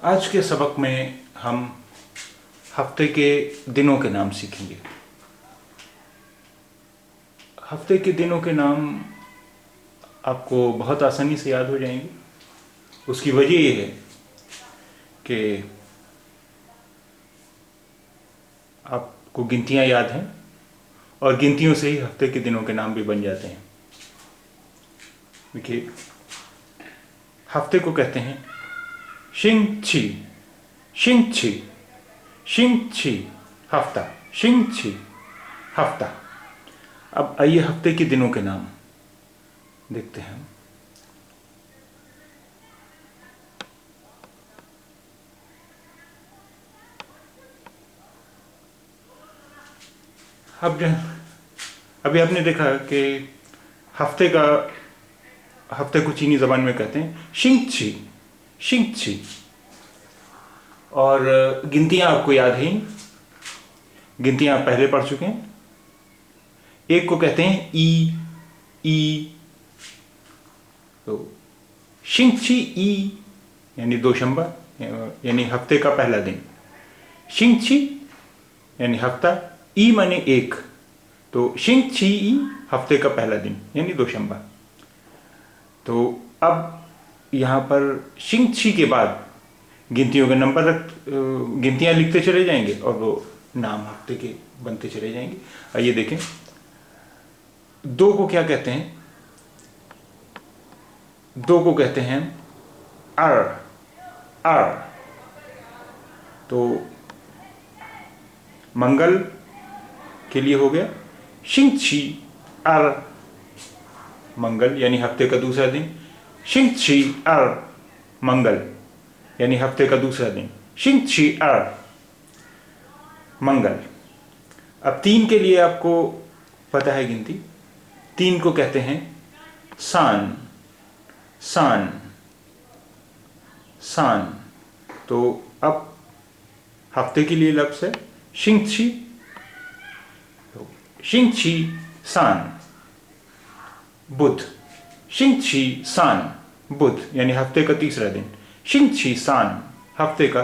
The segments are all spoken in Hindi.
आज के सबक में हम हफ्ते के दिनों के नाम सीखेंगे। हफ्ते के दिनों के नाम आपको बहुत आसानी से याद हो जाएंगे। उसकी वजह यह है कि आपको गिनतियां याद हैं और गिनतियों से ही हफ्ते के दिनों के नाम भी बन जाते हैं। देखिए, हफ्ते को कहते हैं शिंग छी, शिंग छी, शिंग छी हफ्ता, शिंग छी हफ्ता। अब आइए हफ्ते के दिनों के नाम देखते हैं। अब अभी आपने देखा कि हफ्ते को चीनी जबान में कहते हैं शिंग छी, शिंग छी। और गिनतियां आपको याद हैं, गिनतियां आप पहले पढ़ चुके हैं। एक को कहते हैं ई, तो शिंग छी ई यानी दोशंबा, यानी हफ्ते का पहला दिन। शिंग छी यानी हफ्ता, ई माने एक, तो शिंग छी ई हफ्ते का पहला दिन यानी दोशंबा। तो अब यहां पर शिंग छी के बाद गिनतियों के नंबर गिनतियां लिखते चले जाएंगे और वो नाम हफ्ते के बनते चले जाएंगे। आइए देखें, दो को क्या कहते हैं? दो को कहते हैं अर। तो मंगल के लिए हो गया शिंग छी अर, मंगल यानी हफ्ते का दूसरा दिन। शिंग छी अर मंगल यानी हफ्ते का दूसरा दिन, शिंग छी अर मंगल। अब तीन के लिए आपको पता है गिनती। तीन को कहते हैं सान, सान, सान। तो अब हफ्ते के लिए लफ्ज है शिंग छी, शिंग छी सान बुध, शिंग छी सान बुध यानी हफ्ते का तीसरा दिन, शिंग छी सान हफ्ते का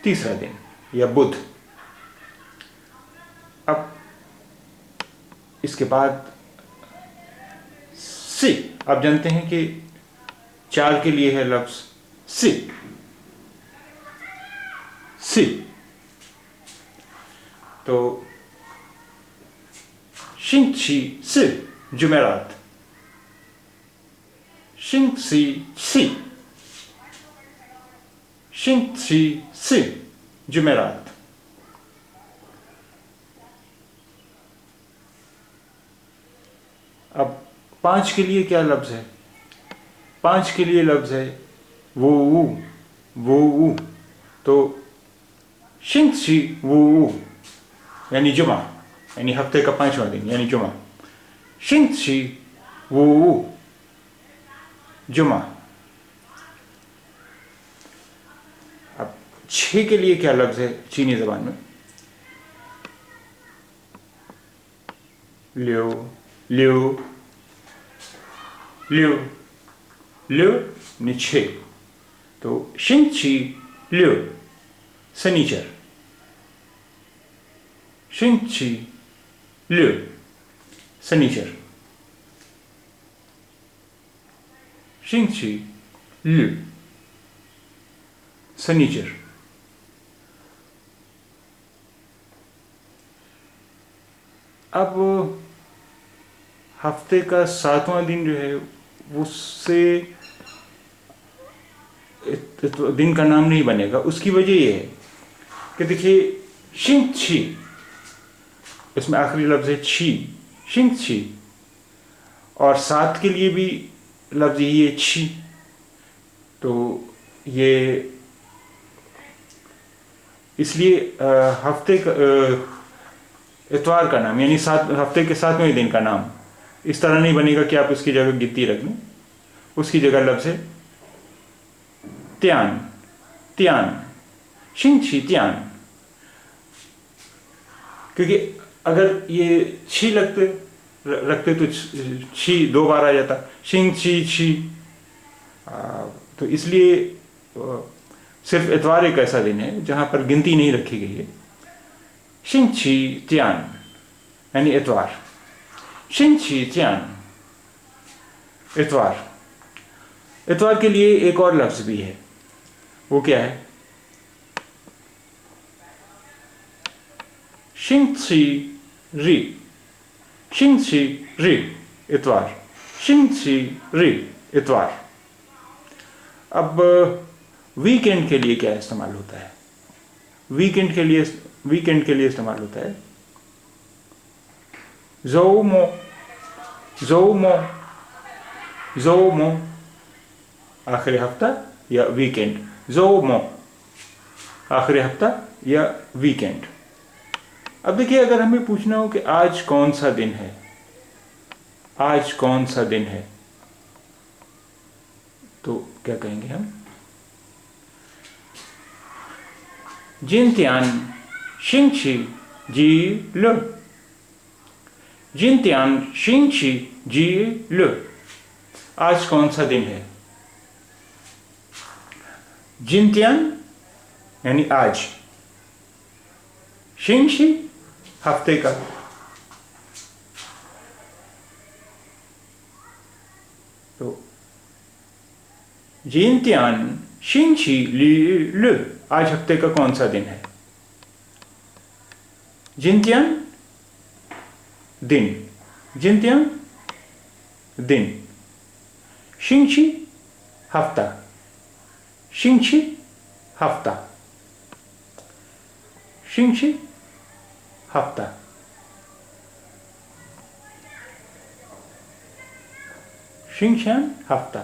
तीसरा दिन या बुध। अब इसके बाद सी, आप जानते हैं कि चार के लिए है लफ्ज सी, सी। तो शिंग छी सी जुमेरात, शिंग छी सी, शिंग छी सी जुमेरात। अब पांच के लिए क्या लफ्ज है? पांच के लिए लफ्ज है वो। तो शिंग छी वो यानी जुमा, यानी हफ्ते का पांचवा दिन यानी जुमा, शिंग छी वो जुमा। अब छह के लिए क्या लफ्ज है चीनी जबान में? लियो, लियो, लियो, लियो यानी छह। तो शिंग छी लियो शनिचर, शिंग छी लियो शनिचर, शिंग छी लियो शनिचर। अब हफ्ते का सातवां दिन जो है उससे तो दिन का नाम नहीं बनेगा। उसकी वजह यह है कि देखिए, शिंग छी, इसमें आखिरी लफ्ज है छी, शिंग छी, और सात के लिए भी लफ्ज यही है छी। तो ये इसलिए हफ्ते का इतवार का नाम यानी हफ्ते के सातवें दिन का नाम इस तरह नहीं बनेगा कि आप उसकी जगह गिनती रख लें। उसकी जगह लफ्ज है त्यान, त्यान, शिंग छी त्यान। क्योंकि अगर ये छी रखते तो छी दो बार आ जाता, शिंग छी छी। तो इसलिए सिर्फ इतवार एक ऐसा दिन है जहां पर गिनती नहीं रखी गई है। शिंची त्यान यानी इतवार। शिंची त्यान इतवार। इतवार के लिए एक और लफ्ज भी है, वो क्या है? शिंची री। शिंची री इतवार। शिंची री इतवार। अब वीकेंड के लिए क्या इस्तेमाल होता है? वीकेंड के लिए इस्तेमाल होता है ज़ोमो। ज़ोमो। ज़ोमो आखिरी हफ्ता या वीकेंड। ज़ोमो आखिरी हफ्ता या वीकेंड। अब देखिए, अगर हमें पूछना हो कि आज कौन सा दिन है, आज कौन सा दिन है, तो क्या कहेंगे हम? जिनत्यान शिंची जी ल। जिनत्यान शिंची जी ल। आज कौन सा दिन है? जिनत्यान यानी आज। शिंची हफ्ते का। तो जिनत्यान शिंची ल, आज हफ्ते का कौन सा दिन है? जिनत्यान दिन। जिनत्यान दिन। शिंची हफ्ता। शिंची हफ्ता। शिंची हफ्ता। शिंच्यान हफ्ता।